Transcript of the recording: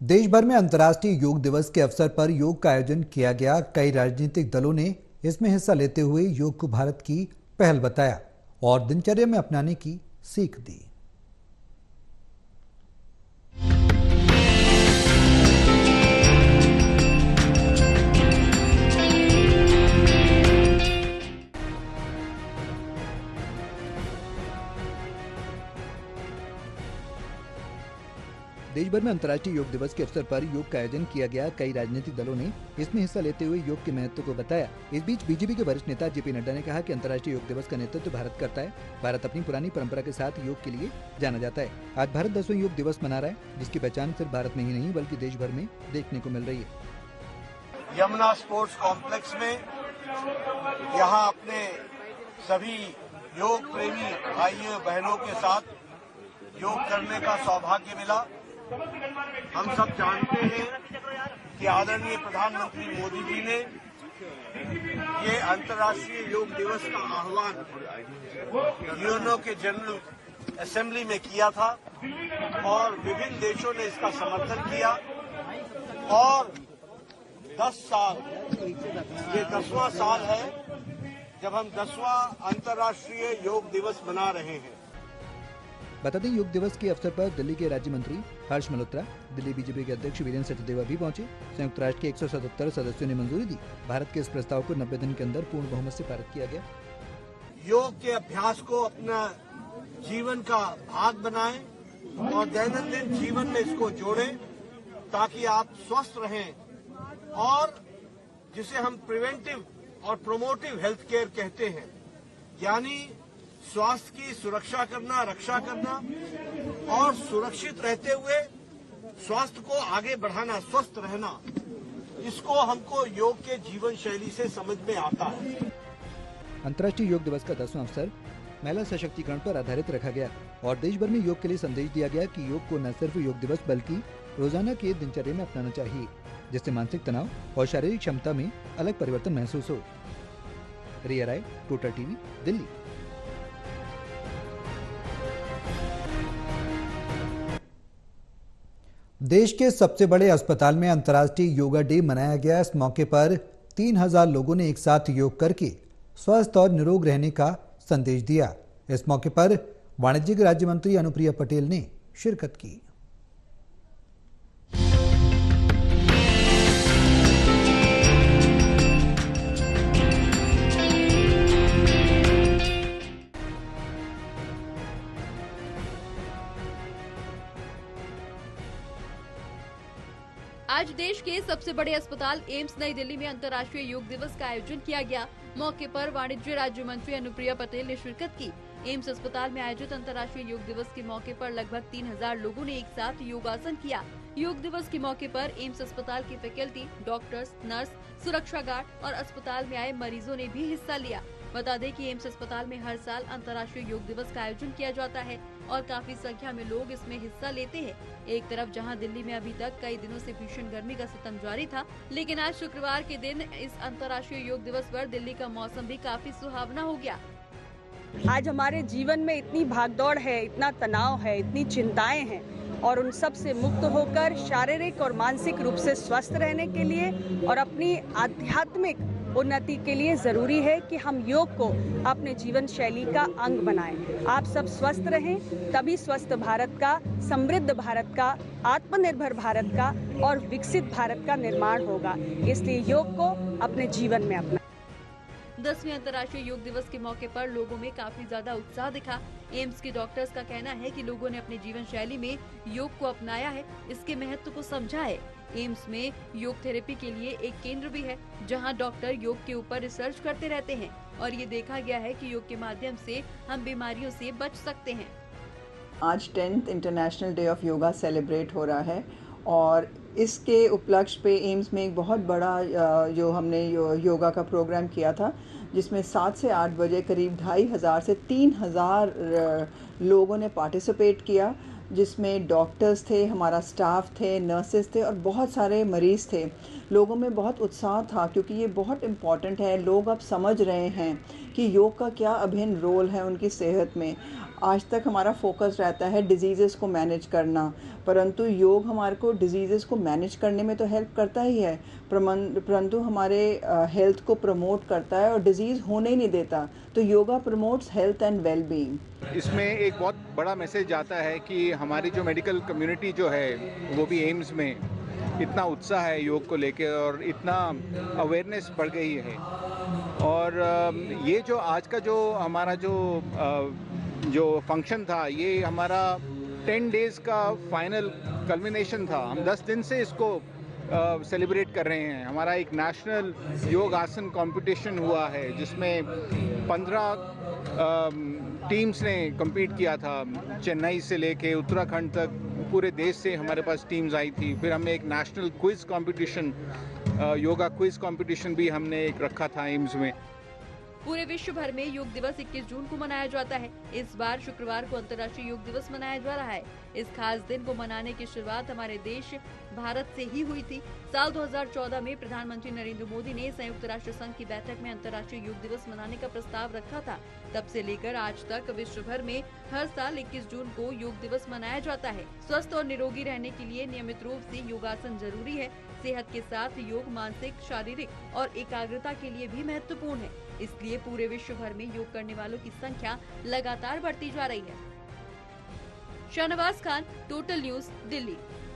देश भर में अंतर्राष्ट्रीय योग दिवस के अवसर पर योग का आयोजन किया गया। कई राजनीतिक दलों ने इसमें हिस्सा लेते हुए योग को भारत की पहल बताया और दिनचर्या में अपनाने की सीख दी। देश भर में अंतर्राष्ट्रीय योग दिवस के अवसर पर योग का आयोजन किया गया। कई राजनीतिक दलों ने इसमें हिस्सा लेते हुए योग के महत्व को बताया। इस बीच बीजेपी के वरिष्ठ नेता जेपी नड्डा ने कहा कि अंतर्राष्ट्रीय योग दिवस का नेतृत्व भारत करता है। भारत अपनी पुरानी परंपरा के साथ योग के लिए जाना जाता है। आज भारत 10वां योग दिवस मना रहा है, जिसकी पहचान सिर्फ भारत में ही नहीं बल्कि देश भर में देखने को मिल रही है। यमुना स्पोर्ट्स कॉम्प्लेक्स में यहाँ अपने सभी योग प्रेमी भाइयों बहनों के साथ योग करने का सौभाग्य मिला। हम सब जानते हैं कि आदरणीय प्रधानमंत्री मोदी जी ने ये अंतर्राष्ट्रीय योग दिवस का आह्वान यूएनओ के जनरल असेंबली में किया था और विभिन्न देशों ने इसका समर्थन किया और 10 साल, ये 10वां साल है जब हम 10वां अंतर्राष्ट्रीय योग दिवस मना रहे हैं। बता दें, योग दिवस के अवसर पर दिल्ली के राज्य मंत्री हर्ष मल्होत्रा, दिल्ली बीजेपी के अध्यक्ष वीरेंद्र सचदेवा भी पहुंचे। संयुक्त राष्ट्र के 177 सदस्यों ने मंजूरी दी। भारत के इस प्रस्ताव को 90 दिन के अंदर पूर्ण बहुमत से पारित किया गया। योग के अभ्यास को अपना जीवन का भाग बनाएं और दैनंदिन जीवन में इसको जोड़ें ताकि आप स्वस्थ रहें और जिसे हम प्रिवेंटिव और प्रोमोटिव हेल्थ केयर कहते हैं, यानी स्वास्थ्य की सुरक्षा करना, रक्षा करना और सुरक्षित रहते हुए स्वास्थ्य को आगे बढ़ाना, स्वस्थ रहना, इसको हमको योग के जीवन शैली से समझ में आता है। अंतर्राष्ट्रीय योग दिवस का 10वां अवसर महिला सशक्तिकरण पर आधारित रखा गया और देश भर में योग के लिए संदेश दिया गया कि योग को न सिर्फ योग दिवस बल्कि रोजाना के दिनचर्या में अपनाना चाहिए, जिससे मानसिक तनाव और शारीरिक क्षमता में अलग परिवर्तन महसूस हो। रिया राय, टोटल टीवी, दिल्ली। देश के सबसे बड़े अस्पताल में अंतर्राष्ट्रीय योगा डे मनाया गया। इस मौके पर 3000 लोगों ने एक साथ योग करके स्वस्थ और निरोग रहने का संदेश दिया। इस मौके पर वाणिज्यिक राज्य मंत्री अनुप्रिया पटेल ने शिरकत की। आज देश के सबसे बड़े अस्पताल एम्स नई दिल्ली में अंतर्राष्ट्रीय योग दिवस का आयोजन किया गया। मौके पर वाणिज्य राज्य मंत्री अनुप्रिया पटेल ने शिरकत की। एम्स अस्पताल में आयोजित अंतर्राष्ट्रीय योग दिवस के मौके पर लगभग 3000 लोगों ने एक साथ योगासन किया। योग दिवस के मौके पर एम्स अस्पताल की फैकल्टी, डॉक्टर्स, नर्स, सुरक्षा गार्ड और अस्पताल में आए मरीजों ने भी हिस्सा लिया। बता दें कि एम्स अस्पताल में हर साल अंतर्राष्ट्रीय योग दिवस का आयोजन किया जाता है और काफी संख्या में लोग इसमें हिस्सा लेते हैं। एक तरफ जहां दिल्ली में अभी तक कई दिनों से भीषण गर्मी का सितम जारी था, लेकिन आज शुक्रवार के दिन इस अंतर्राष्ट्रीय योग दिवस पर दिल्ली का मौसम भी काफी सुहावना हो गया। आज हमारे जीवन में इतनी भागदौड़ है, इतना तनाव है, इतनी चिंताएं हैं और उन सब से मुक्त होकर शारीरिक और मानसिक रूप से स्वस्थ रहने के लिए और अपनी आध्यात्मिक उन्नति के लिए जरूरी है कि हम योग को अपने जीवन शैली का अंग बनाएं। आप सब स्वस्थ रहें, तभी स्वस्थ भारत का, समृद्ध भारत का, आत्मनिर्भर भारत का और विकसित भारत का निर्माण होगा। इसलिए योग को अपने जीवन में अपनाएं। 10वें अंतर्राष्ट्रीय योग दिवस के मौके पर लोगों में काफी ज्यादा उत्साह दिखा। एम्स के डॉक्टर्स का कहना है कि लोगों ने अपनी जीवन शैली में योग को अपनाया है, इसके महत्व को समझा है। एम्स में योग थेरेपी के लिए एक केंद्र भी है, जहां डॉक्टर योग के ऊपर रिसर्च करते रहते हैं और ये देखा गया है कि योग के माध्यम से हम बीमारियों से बच सकते हैं। आज 10th international day of yoga celebrate हो रहा है और इसके उपलक्ष्य पे एम्स में एक बहुत बड़ा जो हमने योगा का प्रोग्राम किया था, जिसमें 7 से 8 बजे करीब 2500 से 3000 लोगों ने पार्टिसिपेट किया, जिसमें डॉक्टर्स थे, हमारा स्टाफ थे, नर्सेस थे और बहुत सारे मरीज़ थे। लोगों में बहुत उत्साह था क्योंकि ये बहुत इम्पॉर्टेंट है। लोग अब समझ रहे हैं कि योग का क्या अभिन्न रोल है उनकी सेहत में। आज तक हमारा फोकस रहता है डिजीज़ेस को मैनेज करना, परंतु योग हमारे को डिजीज़ेस को मैनेज करने में तो हेल्प करता ही है, परंतु हमारे हेल्थ को प्रमोट करता है और डिजीज़ होने ही नहीं देता। तो yoga promotes health and well being. इसमें एक बहुत बड़ा मैसेज आता है कि हमारी जो मेडिकल कम्युनिटी जो है वो भी एम्स में इतना उत्साह है योग को लेके और इतना अवेयरनेस बढ़ गई है। और ये जो आज का जो हमारा जो फंक्शन था, ये हमारा 10 डेज़ का फाइनल कल्मिनेशन था। हम 10 दिन से इसको सेलिब्रेट कर रहे हैं। हमारा एक नेशनल योग आसन कंपटीशन हुआ है जिसमें 15 टीम्स ने compete किया था। चेन्नई से लेके उत्तराखंड तक पूरे देश से हमारे पास टीम्स आई थी। फिर हमने एक national quiz competition, yoga quiz competition भी हमने एक रखा था एम्स में। पूरे विश्व भर में योग दिवस 21 जून को मनाया जाता है। इस बार शुक्रवार को अंतर्राष्ट्रीय योग दिवस मनाया जा रहा है। इस खास दिन को मनाने की शुरुआत हमारे देश भारत से ही हुई थी। साल 2014 में प्रधानमंत्री नरेंद्र मोदी ने संयुक्त राष्ट्र संघ की बैठक में अंतर्राष्ट्रीय योग दिवस मनाने का प्रस्ताव रखा था। तब से लेकर आज तक विश्व भर में हर साल 21 जून को योग दिवस मनाया जाता है। स्वस्थ और निरोगी रहने के लिए नियमित रूप से योगासन जरूरी है। सेहत के साथ योग मानसिक, शारीरिक और एकाग्रता के लिए भी महत्वपूर्ण है। इसलिए पूरे विश्व भर में योग करने वालों की संख्या लगातार बढ़ती जा रही है। Shahnawaz Khan, total news, Delhi.